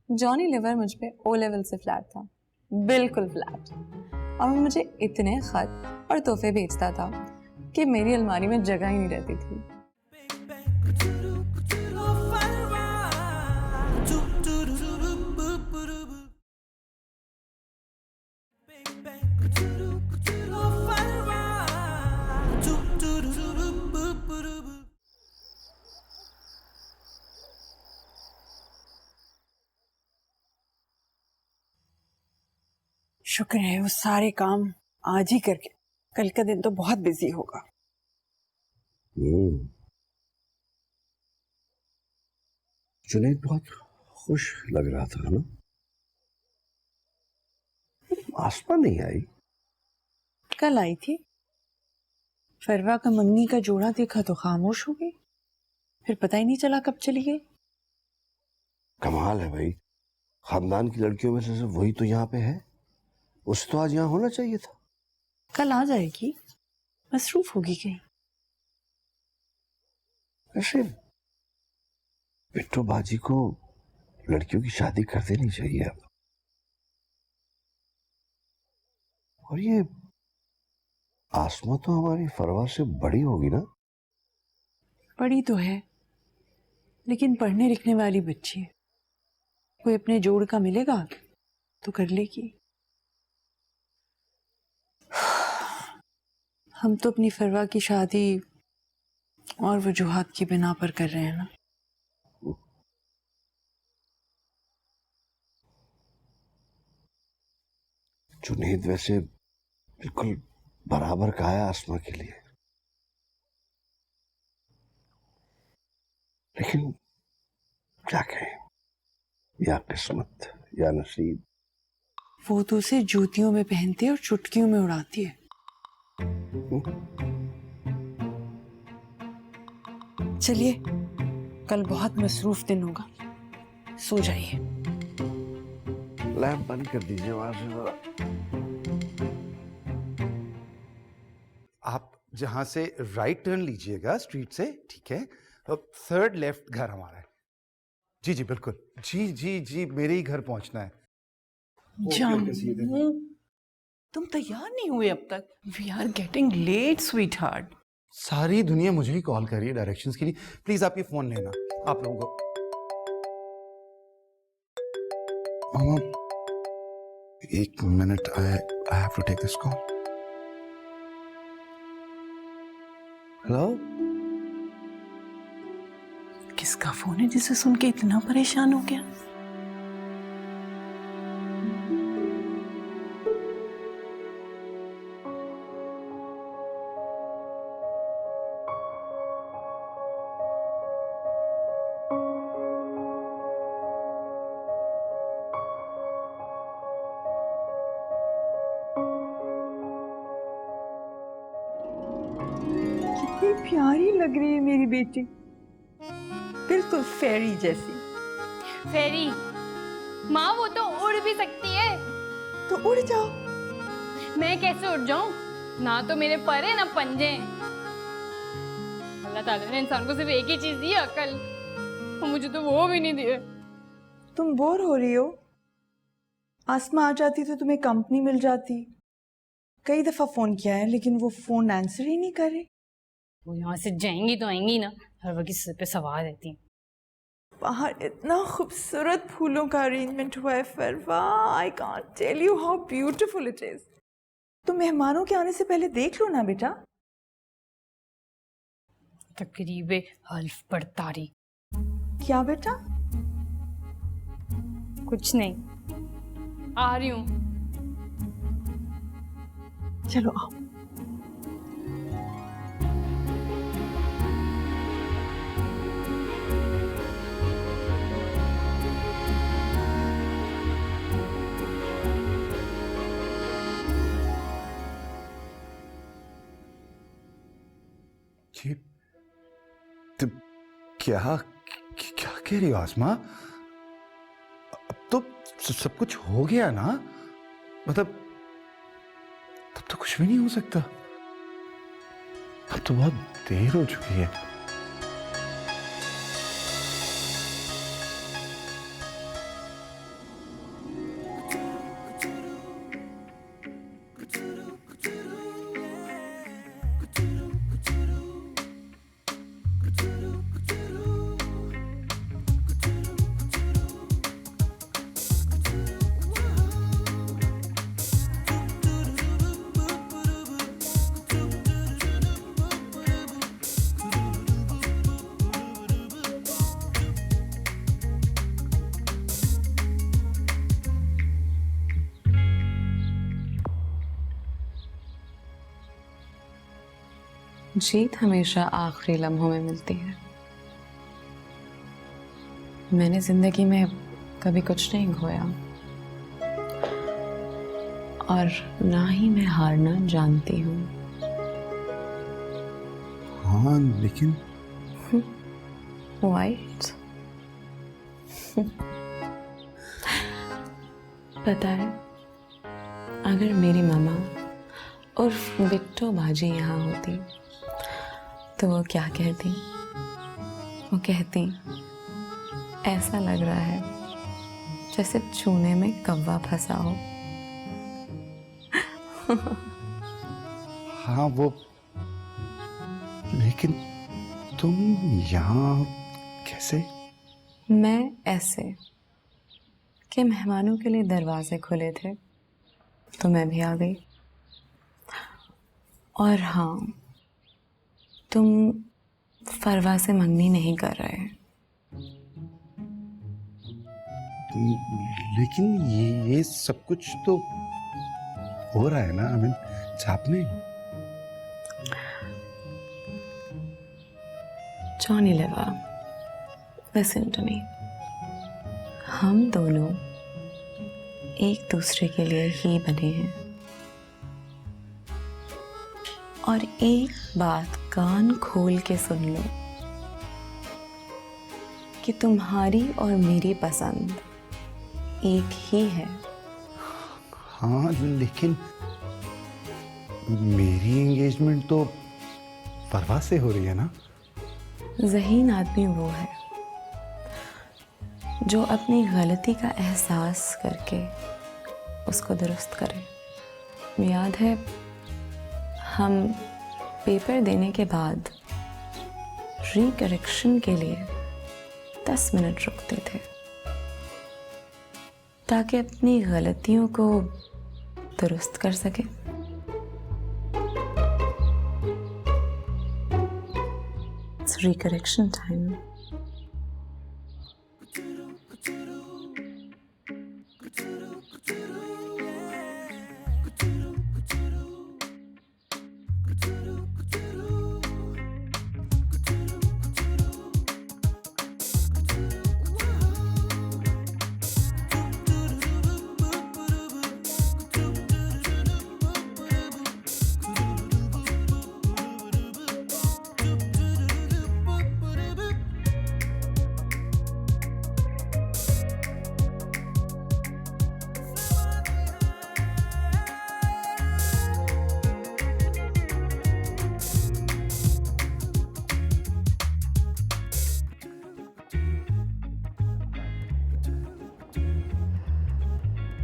Johnny liver मुझ पे O level से फ्लैट था, बिल्कुल फ्लैट। और वो मुझे इतने खत और तोहफे भेजता था कि मेरी अलमारी में जगह ही नहीं रहती थी। शुक्र है वो सारे काम आज ही करके, कल का दिन तो बहुत बिजी होगा। जुनैद बहुत खुश लग रहा था ना। आसमा नहीं आई? कल आई थी, फरवा का मंगनी का जोड़ा देखा तो खामोश हो गई, फिर पता ही नहीं चला कब चली गई। कमाल है भाई, खानदान की लड़कियों में से सिर्फ वही तो यहाँ पे है। उसे तो आज यहाँ होना चाहिए था। कल आ जाएगी, मसरूफ होगी कहीं। वैसे बिट्टू बाजी को लड़कियों की शादी कर देनी चाहिए अब। और ये आसमा तो हमारी फरवा से बड़ी होगी ना? बड़ी तो है, लेकिन पढ़ने लिखने वाली बच्ची है। कोई अपने जोड़ का मिलेगा तो कर लेगी। हम तो अपनी फरवा की शादी और वजूहात की बिना पर कर रहे हैं ना। जुनैद वैसे बिल्कुल बराबर का है आसमा के लिए, लेकिन क्या कहें, या किस्मत या नसीब। वो तो उसे जूतियों में पहनती है और चुटकियों में उड़ाती है। चलिए, कल बहुत मसरूफ दिन होगा, सो जाइए। लैंप बंद कर दीजिए वहां से जरा। आप जहां से राइट टर्न लीजिएगा स्ट्रीट से, ठीक है? थर्ड लेफ्ट घर हमारा है। जी जी बिल्कुल, जी जी जी मेरे ही घर पहुंचना है। जान, तुम तैयार नहीं हुए अब तक। We are getting late sweetheart. सारी दुनिया मुझे ही कॉल कर रही है डायरेक्शंस के लिए। प्लीज आप ये फोन लेना, आप लोगों को। मामा, एक minute, I have to take this call. Hello, किसका फोन है जिसे सुन के इतना परेशान हो गया? कितनी प्यारी लग रही है मेरी बेटी, बिल्कुल फेरी जैसी। फेरी? माँ वो तो उड़ भी सकती है। तो उड़ जाओ। मैं कैसे उड़ जाऊं? ना तो मेरे पर है ना पंजे। अल्लाह ताला ने इंसान को सिर्फ एक ही चीज दी है, अकल, और मुझे तो वो भी नहीं दिए। तुम बोर हो रही हो? आसमा आ जाती तो तुम्हें कंपनी मिल जाती। कई दफा फोन किया है लेकिन वो फोन आंसर ही नहीं कर रही। वो यहाँ से जाएंगी तो आएंगी ना, हर वक्त सिर पे सवार रहती हैं। बाहर इतना खूबसूरत फूलों का अरेंजमेंट हुआ है Farwa, I can't tell you how beautiful it is. तुम मेहमानों के आने से पहले देख लो ना बेटा। तकरीबे हल्फ बरतारी। क्या बेटा? कुछ नहीं, आ रही हूँ। चलो आओ। ये तो क्या क्या कह रही हो आसमा? अब तो सब कुछ हो गया ना, मतलब तब तो कुछ भी नहीं हो सकता। अब तो बहुत देर हो चुकी है। जीत हमेशा आखिरी लम्हों में मिलती है। मैंने जिंदगी में कभी कुछ नहीं खोया और ना ही मैं हारना जानती हूँ। हाँ लेकिन वाइट पता है, अगर मेरी मामा उर्फ बिट्टो बाजी यहाँ होती तो वो क्या कहती? वो कहती, ऐसा लग रहा है जैसे चूने में कौवा फंसा हो। हाँ वो, लेकिन तुम यहाँ कैसे? मैं ऐसे कि मेहमानों के लिए दरवाजे खुले थे तो मैं भी आ गई। और हाँ, तुम फरवा से मंगनी नहीं कर रहे। लेकिन ये सब कुछ तो हो रहा है ना, आई मीन छाप में। जॉनी लिवा, लिसन टू मी। हम दोनों एक दूसरे के लिए ही बने हैं। और एक बात कान खोल के सुन लो कि तुम्हारी और मेरी पसंद एक ही है। हाँ लेकिन मेरी एंगेजमेंट तो फरवा से हो रही है ना। ज़हीन आदमी वो है जो अपनी गलती का एहसास करके उसको दुरुस्त करे। याद है, हम पेपर देने के बाद रिकरेक्शन के लिए 10 मिनट रुकते थे ताकि अपनी गलतियों को दुरुस्त कर सके। It's recorrection time.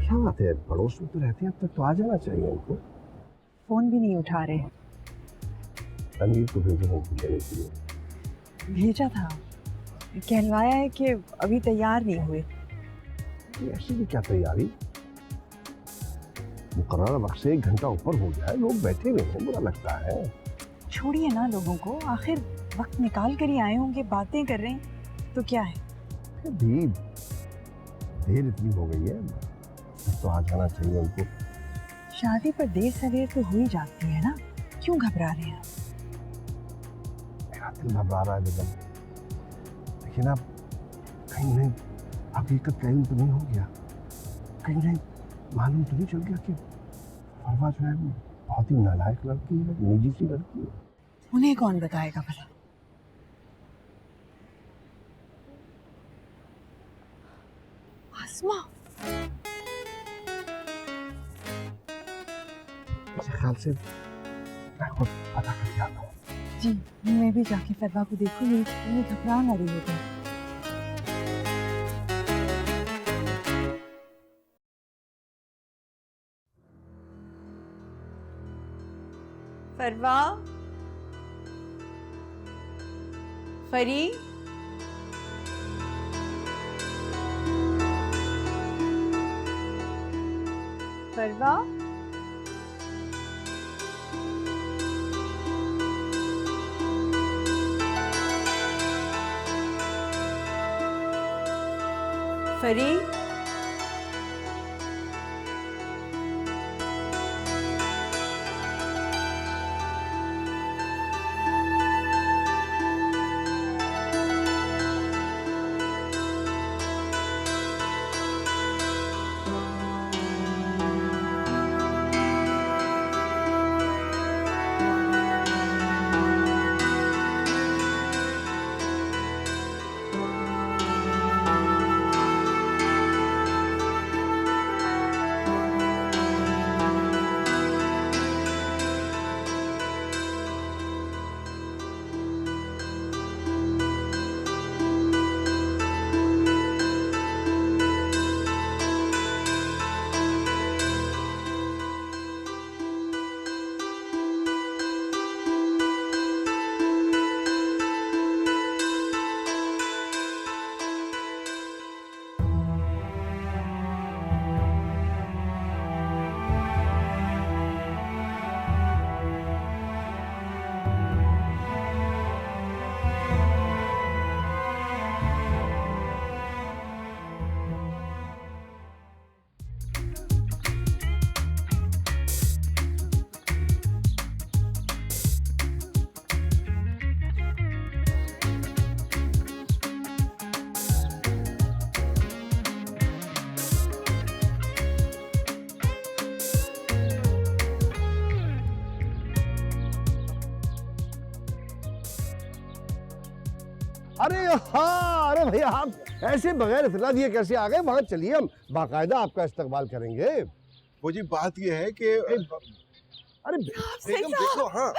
क्या बात है, पड़ोस में तो रहते हैं, अब तक तो आ जाना चाहिए उनको। फोन भी नहीं उठा रहे। रणवीर को भेजो उनको लेने के लिए। भेजा था, कहलवाया है कि अभी तैयार नहीं हुए। ये ऐसी भी क्या तैयारी, मुकर्रर वक्त से 1 घंटा ऊपर हो गया है, लोग बैठे हुए हैं, बुरा लगता है। छोड़िए ना लोगों को, आखिर वक्त निकाल कर ही आए होंगे, बातें कर रहे हैं तो क्या है। अभी देर इतनी हो गई है, तो आ जाना चाहिए उनको। शादी पर देर सवेर तो हो ही जाती है ना, क्यों घबरा रहे हैं। मेरा दिल घबरा रहा है बेगम, लेकिन अब कहीं नहीं हकीकत क्लेम तो नहीं हो गया, कहीं नहीं मालूम तो नहीं चल गया कि फरवा जो है वो बहुत ही नालायक लड़की है, निजी सी लड़की है। उन्हें कौन बताएगा भला। आसमा, मेरे ख्याल से मैं खुद पता करके आता हूँ। जी मैं भी जाके फरवा को देखूँ, ये घबरा ना रही होगी। फरवा, फरी, फरवा, फरी, अरे हाँ, अरे भैया आप ऐसे बगैर इतला दिए कैसे आ गए? वहां चलिए, हम बाकायदा आपका इस्तकबाल करेंगे। वो जी बात ये है कि अरे बेगम देखो, हाँ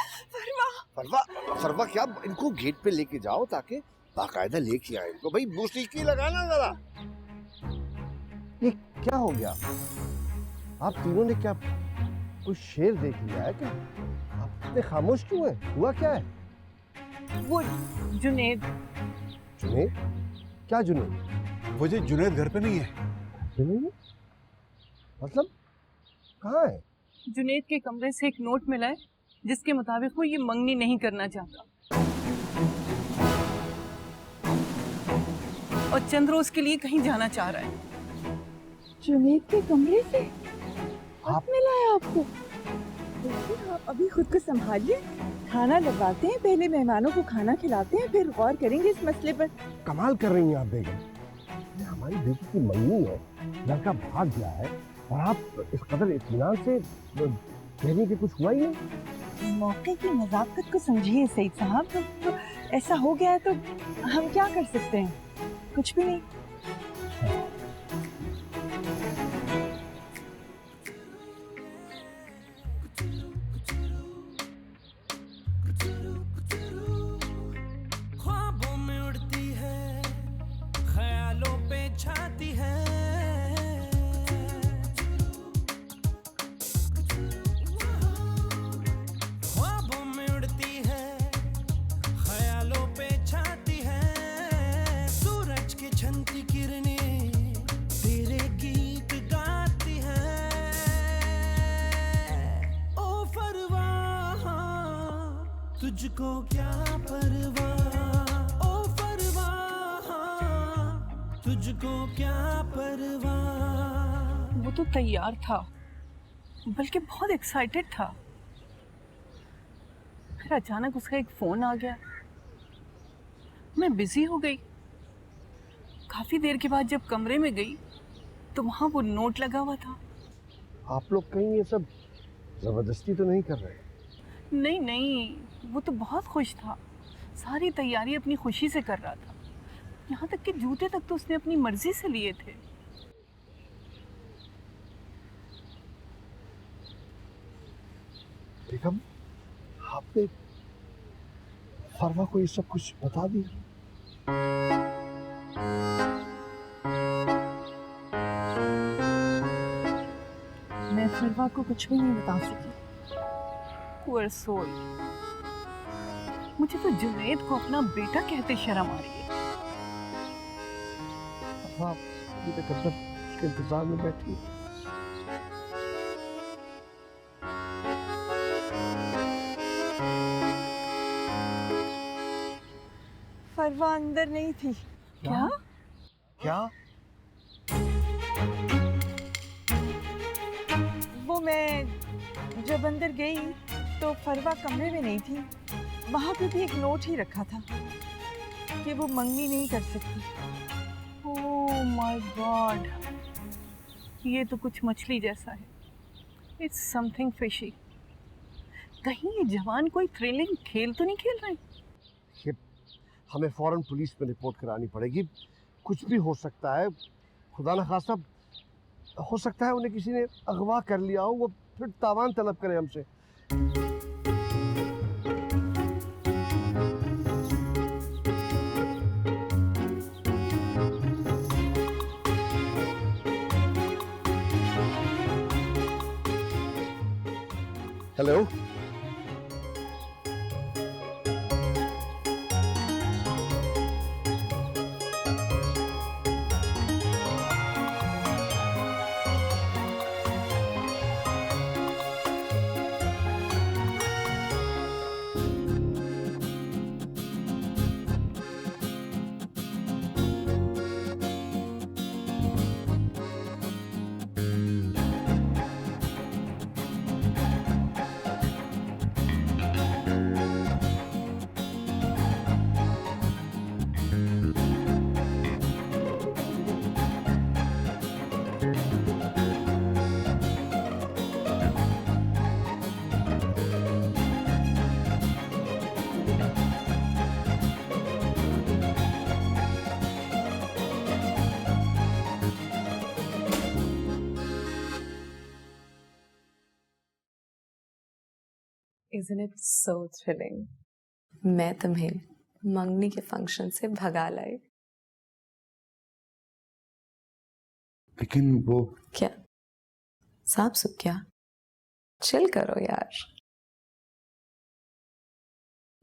फरवा फरवा क्या, इनको गेट पे लेके जाओ ताकि बाकायदा लेके आए इनको। भाई मौसीकी लगाना जरा। ये क्या हो गया? आप तीनों ने क्या कुछ शेर देख लिया है क्या? आप इतने खामोश क्यों हैं? हुआ क्या है? वो जुनेद। जुनेद? क्या जुनेद? वो जी जुनेद घर पे नहीं है। जुनेद? मतलब कहाँ है? जुनेद के कमरे से एक नोट मिला है जिसके मुताबिक वो ये मंगनी नहीं करना चाहता और चंद रोज के लिए कहीं जाना चाह रहा है। जुनेद के कमरे से आप मिला है आपको? देखिए, आप अभी खुद को संभालिए। खाना लगवाते हैं, पहले मेहमानों को खाना खिलाते हैं, फिर गौर करेंगे इस मसले पर। कमाल कर रही हैं आप बेगम। ये हमारी बेटी की मंगनी है, लड़का भाग गया है और आप इस कदर इत्मीनान से कहने के कुछ हुआ ही नहीं। मौके की नजाकत को समझिए सईद साहब। तो ऐसा हो गया है तो हम क्या कर सकते हैं? कुछ भी नहीं। ख्वाबों में उड़ती है, ख्यालों पे छाती है, ख्वाबों में उड़ती है, ख्यालों पे छाती है, सूरज की छनती किरणें तेरे गीत गाती है। ओ फरवाह तुझको क्या परवाह, ओ परवाह तुझको क्या परवाह। वो तो तैयार था, बल्कि बहुत एक्साइटेड था। फिर अचानक उसका एक फोन आ गया, मैं बिजी हो गई। काफी देर के बाद जब कमरे में गई तो वहां वो नोट लगा हुआ था। आप लोग कहीं ये सब जबरदस्ती तो नहीं कर रहे? नहीं नहीं, वो तो बहुत खुश था, सारी तैयारी अपनी खुशी से कर रहा था। यहाँ तक कि जूते तक तो उसने अपनी मर्जी से लिए थे। बेगम, आपने फरवा को ये सब कुछ बता दिया? मैं फरवा को कुछ भी नहीं बता सकी। पुअर सोल, मुझे तो जुनैद को अपना बेटा कहते शर्म आ रही है। आप अभी तक मतलब उसके इंतजार में बैठी हैं। फरवा अंदर नहीं थी। क्या? क्या? वो मैं जब अंदर गई तो फरवा कमरे में नहीं थी। वहाँ पे भी एक नोट ही रखा था कि वो मंगनी नहीं कर सकती। ओह माय गॉड, ये तो कुछ मछली जैसा है। It's something fishy. कहीं ये जवान कोई थ्रिलिंग खेल तो नहीं खेल रहे? ये हमें फौरन पुलिस में रिपोर्ट करानी पड़ेगी। कुछ भी हो सकता है, खुदा न खास्ता हो सकता है उन्हें किसी ने अगवा कर लिया हो, वो फिर तावान तलब करे हमसे। Hello, Isn't it so thrilling? मैं तुम्हें मंगनी के फंक्शन से भगा लाई। लेकिन वो क्या साफ सुख क्या? चिल करो यार।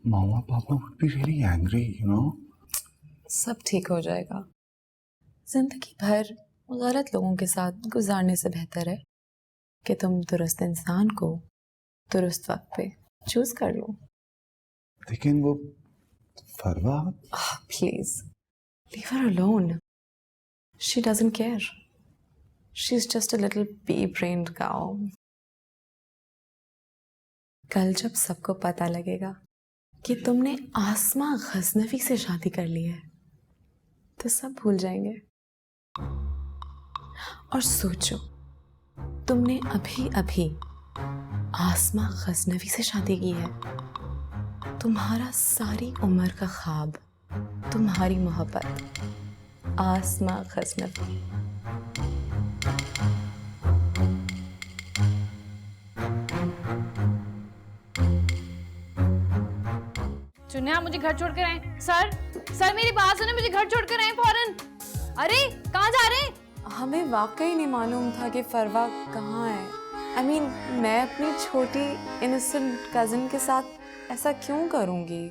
मामा पापा would be really angry, you know? सब ठीक हो जाएगा। जिंदगी भर गलत लोगों के साथ गुजारने से बेहतर है कि तुम दुरुस्त इंसान को दुरुस्त वक्त पे चूज कर लो। लेकिन वो Farwa please leave her alone. She doesn't care. She is just a little pea-brained cow। कल जब सबको पता लगेगा कि तुमने आसमा गजनवी से शादी कर ली है तो सब भूल जाएंगे। और सोचो, तुमने अभी अभी आसमा गजनवी से शादी की है। तुम्हारा सारी उम्र का ख्वाब, तुम्हारी मोहब्बत आसमा गजनवी। चुन्या मुझे घर छोड़कर आए। सर सर मेरी बात सुने, मुझे घर छोड़कर आए फौरन। अरे कहाँ जा रहे हैं? हमें वाकई नहीं मालूम था कि फरवा कहाँ है। I mean, मैं अपनी छोटी इनोसेंट कजिन के साथ ऐसा क्यों करूँगी?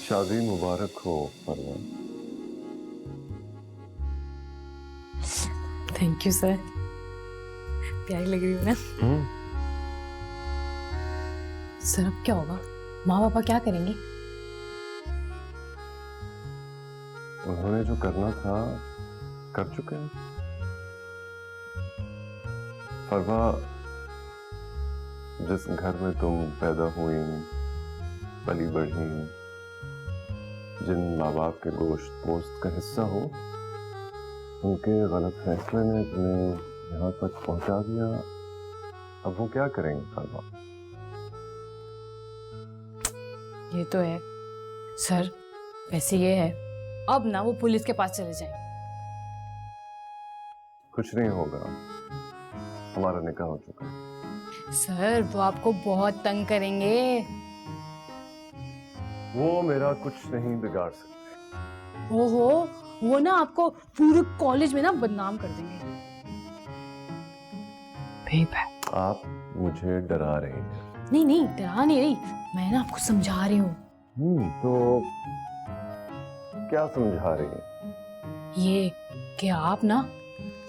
शादी मुबारक हो फरवा। Thank you sir. प्यारी लग रही हो ना? सर अब क्या होगा? माँ पापा क्या करेंगे? उन्होंने जो करना था कर चुके हैं। फरवा, जिस घर में तुम पैदा हुई, पली बढ़ी, जिन माँ बाप के गोश्त पोस्ट का हिस्सा हो, उनके गलत फैसले ने तुम्हें यहाँ तक पहुंचा दिया। अब वो क्या करेंगे खालवा? ये तो है सर, वैसे ये है अब ना वो पुलिस के पास चले जाएं। कुछ नहीं होगा, हमारा निकाह हो चुका है। सर वो आपको बहुत तंग करेंगे। वो मेरा कुछ नहीं बिगाड़ सकते। ओहो, वो ना आपको पूरे कॉलेज में ना बदनाम कर देंगे। आप मुझे डरा रहे हैं। नहीं नहीं, डरा नहीं रही, मैं ना आपको समझा रही हूँ। तो क्या समझा रही हैं? ये कि आप ना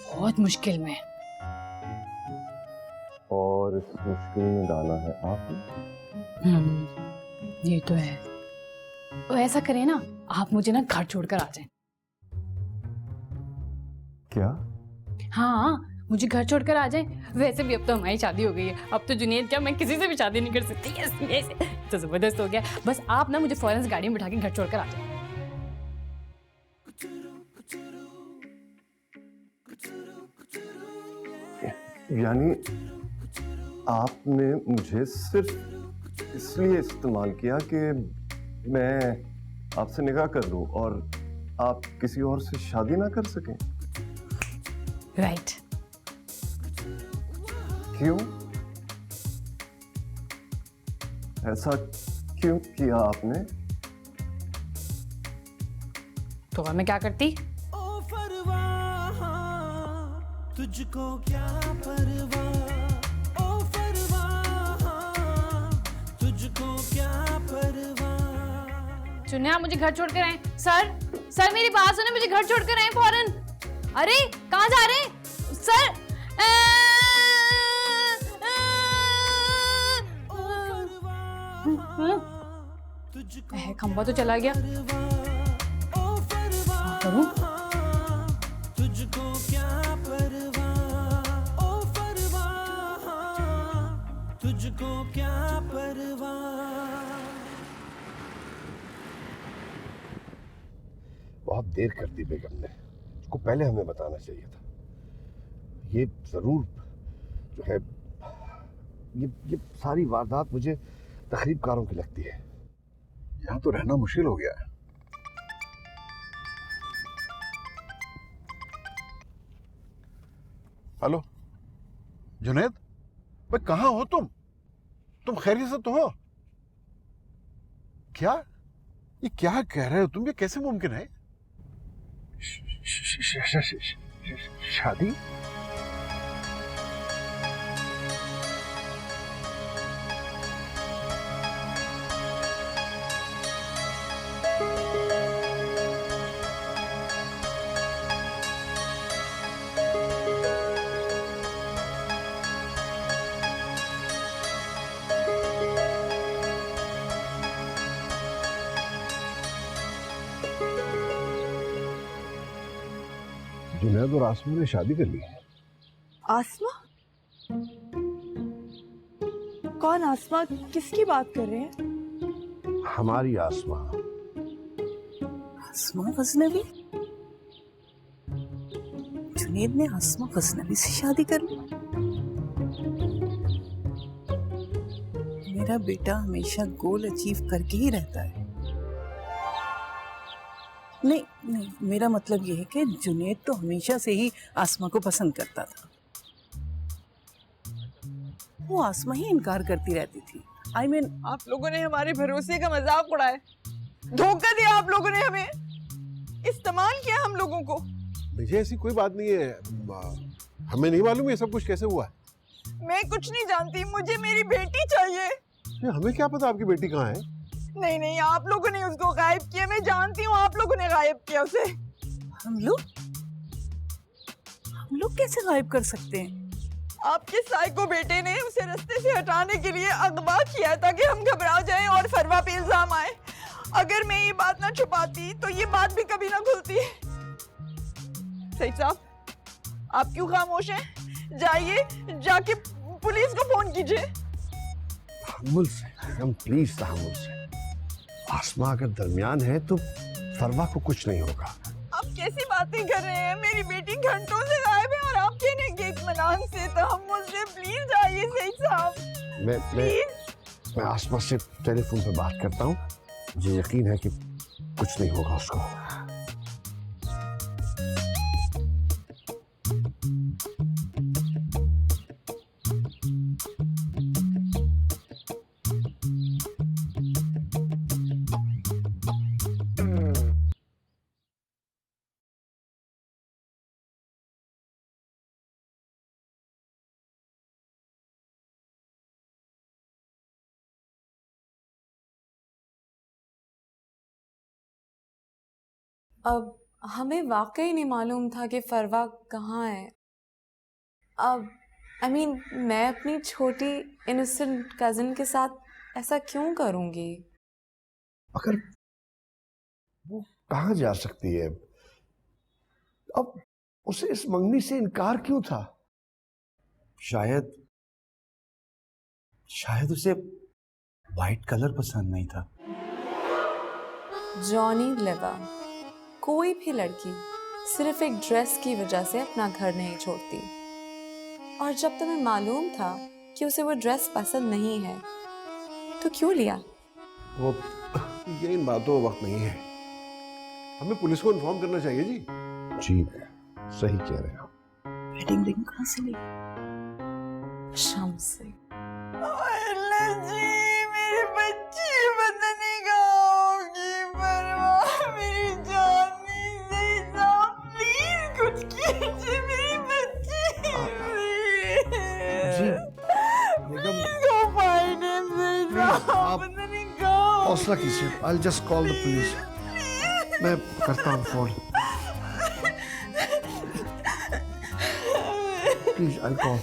बहुत मुश्किल में हैं। और इस मुश्किल में डाला है आपने। ये तो है। तो ऐसा करें ना, आप मुझे ना घर छोड़कर आ जाएं। क्या? हाँ, मुझे घर छोड़कर आ जाएं। वैसे भी अब तो हमारी शादी हो गई है, अब तो जुनेद क्या मैं किसी से भी शादी नहीं कर सकती। यस, तो जबरदस्त हो गया। बस आप ना मुझे फौरन से गाड़ी में बिठा के घर छोड़कर आ जाएं। यानी आपने मुझे सिर्फ इसलिए इस्तेमाल किया कि मैं आपसे निकाह कर लूं और आप किसी और से शादी ना कर सकें? राइट। क्यों? ऐसा क्यों किया आपने? तो और मैं क्या करती? ओ परवाह, तुझको क्या परवाह, ओ परवाह, तुझको क्या परवाह। सुनिए, आप मुझे घर छोड़कर आए। सर मेरी बात सुने, मुझे घर छोड़कर आए फौरन। अरे कहाँ जा रहे हैं सर? खंबा तो चला गया। करूं? तुझको क्या परवाह, ओ परवाह, तुझको क्या परवाह। बहुत देर कर दी बेगम ने, उसको पहले हमें बताना चाहिए था। ये जरूर जो है, ये सारी वारदात मुझे तखरीबकारों की लगती है। यहाँ तो रहना मुश्किल हो गया है। हेलो जुनैद, भाई कहाँ हो तुम? खैरियत से तो हो? क्या ये क्या कह रहे हो तुम? ये कैसे मुमकिन है? शादी? जुनैद और आसमा ने शादी कर ली है। आसमा? कौन आसमा? किसकी बात कर रहे हैं? हमारी आसमा। आसमा गजनवी? जुनेद ने आसमा गजनवी से शादी कर ली? मेरा बेटा हमेशा गोल अचीव करके ही रहता है। नहीं, मेरा मतलब यह है कि जुनेद तो हमेशा से ही आसमा को पसंद करता था। वो आसमा ही इनकार करती रहती थी। I mean, आप लोगों ने हमारे भरोसे का मजाक उड़ाया, धोखा दिया आप लोगों ने हमें, इस्तेमाल किया हम लोगों को। मुझे ऐसी कोई बात नहीं है, हमें नहीं मालूम ये सब कुछ कैसे हुआ है। मैं कुछ नहीं जानती, मुझे मेरी बेटी चाहिए। हमें क्या पता आपकी बेटी कहाँ है? नहीं, आप लोगों ने उसको गायब किया। मैं जानती हूँ आप लोगों ने गायब किया उसे। हम लोग कैसे गायब कर सकते हैं? आपके साइको बेटे ने उसे रास्ते से हटाने के लिए अगवा किया ताकि हम घबरा जाएं और फरवा पे इल्जाम आए। अगर मैं ये बात ना छुपाती तो ये बात भी कभी ना खुलती। सईद साहब, आप क्यों खामोश हैं? जाइए, जाके पुलिस को फोन कीजिए। तहम्मुल से, हम प्लीज तहम्मुल से। आसमा अगर दरमियान है तो फरवा को कुछ नहीं होगा। आप कैसी बातें कर रहे हैं? मेरी बेटी घंटों से गायब है और आप कहने इत्मीनान से तो हम मुझसे प्लीज जाइए सईद साहब। मैं आसमा से टेलीफोन पे बात करता हूँ, मुझे यकीन है कि कुछ नहीं होगा उसको। अब हमें वाकई नहीं मालूम था कि फरवा कहाँ है। अब मैं अपनी छोटी इनोसेंट कजिन के साथ ऐसा क्यों करूंगी? मगर वो कहाँ जा सकती है? अब उसे इस मंगनी से इनकार क्यों था? शायद उसे वाइट कलर पसंद नहीं था। जॉनी लिवर, कोई भी लड़की सिर्फ एक ड्रेस की वजह से अपना घर नहीं छोड़ती। और जब तुम्हें मालूम था कि उसे वो ड्रेस पसंद नहीं है तो क्यों लिया? वो ये इन बातों का वक्त नहीं है, हमें पुलिस को इन्फॉर्म करना चाहिए जी। जी सही कह रहे हैं आप। वेडिंग रिंग कहाँ से ली? शाम से। अल्लाह जी, मेरी बच्ची पता नहीं कहाँ होगी। परवाह मेरी जानी सईद साहब, प्लीज कुछ कीजिए मेरी बच्ची। जी बेगम, Go find him, सईद साहब, आप पता नहीं कहाँ हौसला कीजिए। I'll just call the police. मैं करता हूँ फोन। Please, I'll call.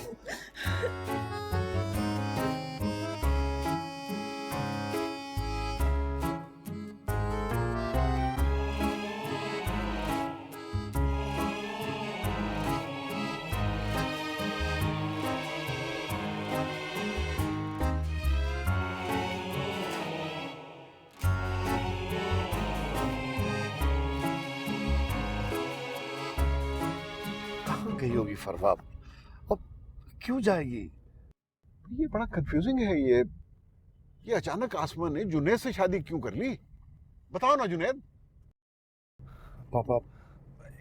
गई होगी फरवा, अब क्यों जाएगी? ये बड़ा कंफ्यूजिंग है। ये अचानक आसमा ने जुनैद से शादी क्यों कर ली? बताओ ना जुनैद। पापा,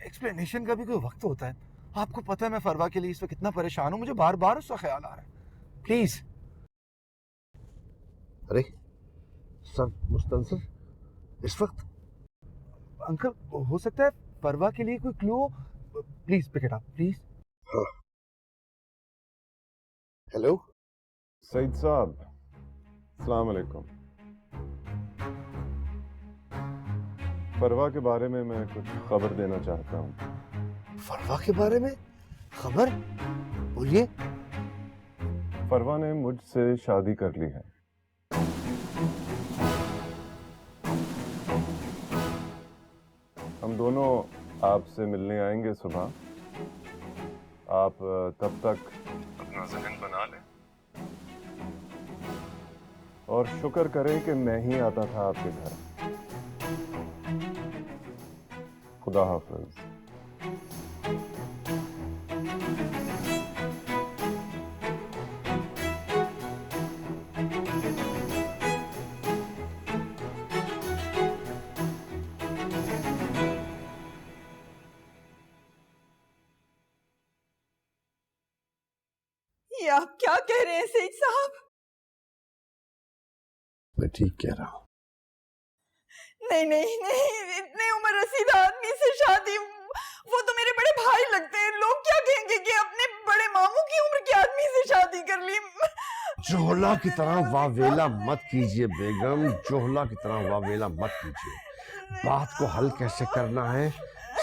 एक्सप्लेनेशन का भी कोई वक्त होता है। आपको पता है मैं फरवा के लिए इस वक्त कितना परेशान हूं, मुझे बार बार उसका ख्याल आ रहा है। प्लीज। अरे सब मुस्तंसिर इस वक्त? अंकल, हो सकता है फरवा के लिए कोई क्लू हो। Please pick it up please. Hello Saeed साहब, अस्सलाम वालेकुम। फरवा के बारे में मैं कुछ खबर देना चाहता हूँ। फरवा के बारे में खबर? बोलिए। फरवा ने मुझसे शादी कर ली है। हम दोनों आपसे मिलने आएंगे सुबह। आप तब तक अपना जहन बना लें और शुक्र करें कि मैं ही आता था आपके घर। खुदा हाफिज। ये आप क्या कह रहे हैं सईद साहब? मैं ठीक कह रहा हूँ। नहीं नहीं नहीं, इतने उम्र रसीदा आदमी से शादी, वो तो मेरे बड़े भाई लगते हैं। लोग क्या कहेंगे कि अपने बड़े मामू की उम्र के आदमी से शादी कर ली। जोहला की तरह वावेला मत कीजिए बेगम, जोहला की तरह वावेला मत कीजिए। बात को हल कैसे करना है,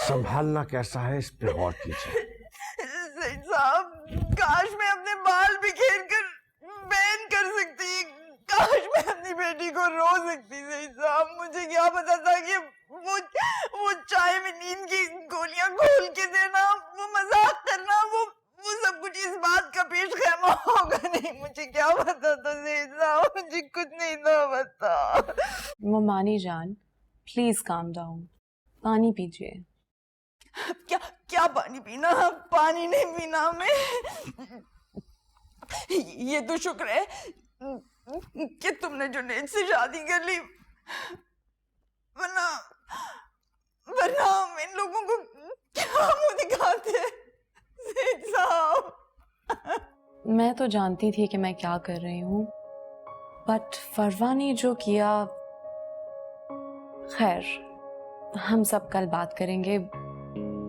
संभालना कैसा है, इस पे गौर कीजिए। सईद साहब, काश मैं अपने बाल बिखेर कर बैन कर सकती, काश मैं अपनी बेटी को रो सकती। सईद साहब, मुझे क्या पता था कि वो चाय में नींद की गोलियां घोल के देना, वो मजाक करना, वो सब कुछ इस बात का पेश खैमा होगा नहीं। मुझे क्या पता था सईद साहब, मुझे कुछ नहीं था पता। वो ममानी जान, प्लीज काम डाउन, पानी पीजिए। क्या क्या पानी पीना? पानी नहीं पीना हमें। ये तो शुक्र है कि तुमने जुनैद से शादी कर ली, वरना वरना हम इन लोगों को क्या मुंह दिखाते? सेठ साहब, मैं तो जानती थी कि मैं क्या कर रही हूँ, बट फरवा ने जो किया, खैर हम सब कल बात करेंगे।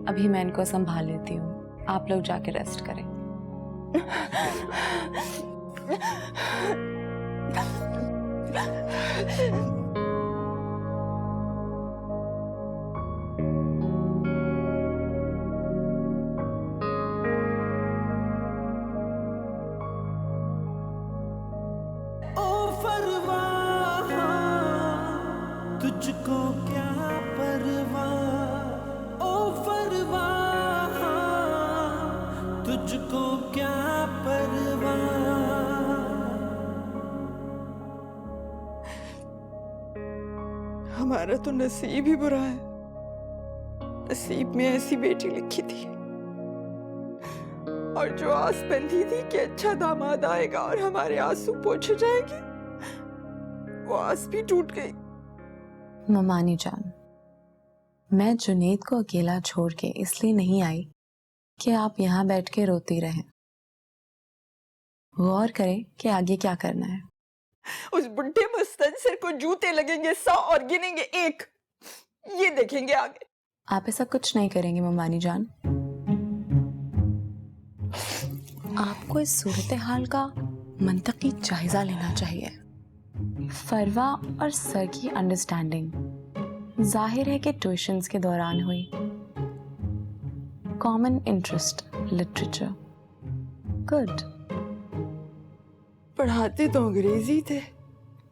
अभी मैं इनको संभाल लेती हूँ, आप लोग जाके रेस्ट करें। ओ फरवा तुझको क्या परवाह, ओ फरवा तुझको क्या परवाह। हमारा तो नसीब ही बुरा है, नसीब में ऐसी बेटी लिखी थी, और जो आस बंधी थी कि अच्छा दामाद आएगा और हमारे आंसू पोंछे जाएंगे, वो आस भी टूट गई। ममानी जान, मैं जुनैद को अकेला छोड़ के इसलिए नहीं आई कि आप यहाँ बैठ के रोती रहें। गौर करें कि आगे क्या करना है। उस बुढ़े मुस्तनसिर को जूते लगेंगे 100 और गिनेंगे 1, ये देखेंगे आगे। आप ऐसा कुछ नहीं करेंगे ममानी जान। आपको इस सूरत हाल का मंतकी जायजा लेना चाहिए। फरवा और सर की अंडरस्टैंडिंग जाहिर है कि ट्यूशंस के दौरान हुई। Common interest literature, good. पढ़ाते तो अंग्रेजी थे।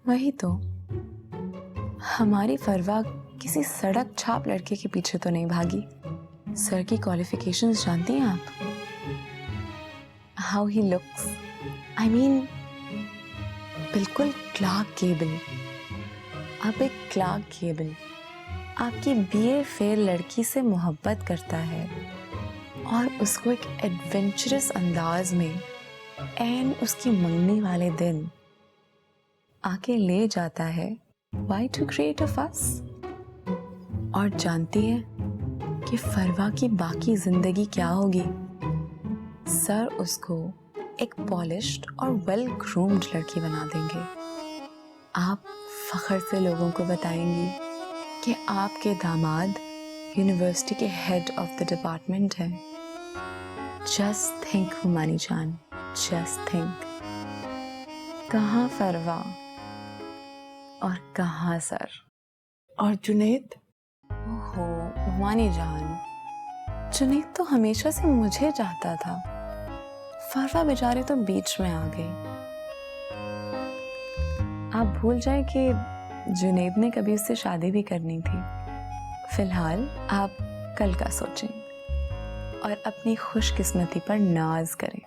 वही तो, हमारी फरवा किसी सड़क छाप लड़के के पीछे तो नहीं भागी। सर की क्वालिफिकेशंस जानती हैं आप? How he looks, I mean बिल्कुल क्लार्क गेबल। अब एक क्लार्क गेबल आपकी बीए फेल लड़की से मोहब्बत करता है और उसको एक एडवेंचरस अंदाज में एन उसकी मंगनी वाले दिन आके ले जाता है। Why to create a fuss? और जानती है कि फरवा की बाकी जिंदगी क्या होगी? सर उसको एक पॉलिश्ड और वेल ग्रूम्ड लड़की बना देंगे। आप फख्र से लोगों को बताएंगी कि आपके दामाद यूनिवर्सिटी के हेड ऑफ द डिपार्टमेंट हैं। जस्ट थिंक हुमानी जान, जस्ट थिंक। कहाँ फरवा और कहाँ सर? और जुनैद? ओहो हुमानी जान, जुनैद तो हमेशा से मुझे चाहता था। फरवा बेचारे तो बीच में आ गई। आप भूल जाएं कि जुनैद ने कभी उससे शादी भी करनी थी। फिलहाल आप कल का सोचें और अपनी खुशकिस्मती पर नाज करें।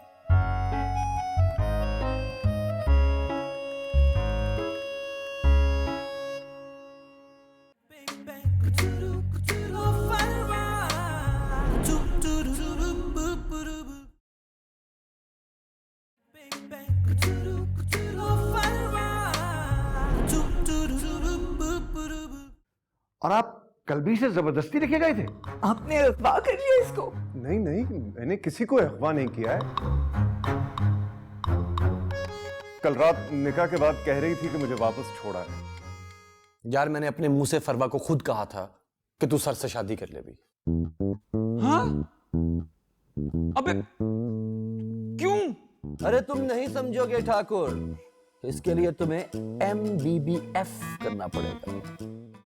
और आप कल भी से जबरदस्ती लेके गए थे? आपने अगवा कर लिया इसको? नहीं नहीं, मैंने किसी को अगवा नहीं किया है। कल रात निकाह के बाद कह रही थी कि मुझे वापस छोड़ा है। यार मैंने अपने मुंह से फरवा को खुद कहा था कि तू सर से शादी कर ले भी। हाँ? अबे क्यों? अरे तुम नहीं समझोगे ठाकुर, इसके लिए तुम्हें MBBF करना पड़ेगा।